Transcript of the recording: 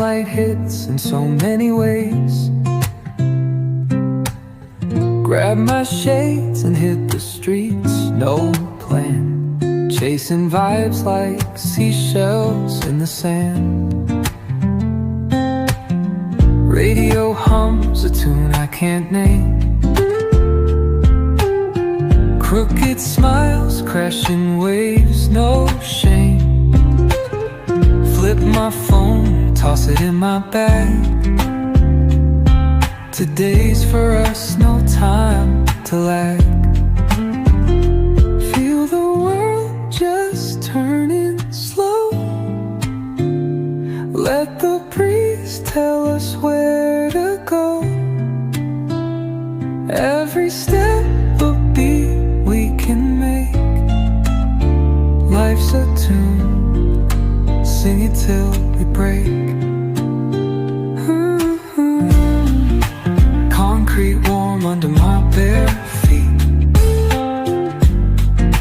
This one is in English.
sunlight hits in so many ways. Grab my shades and hit the streets, no plan, chasing vibes like seashells in the sand. Radio hums a tune I can't name. Crooked smiles, crashing waves, no shame. Flip my phone, toss it in my bag. Today's for us, no time to lag. Feel the world just turning slow. Let the breeze tell us where to go. Every step a beat we can make. Life's a tune, sing it till we break.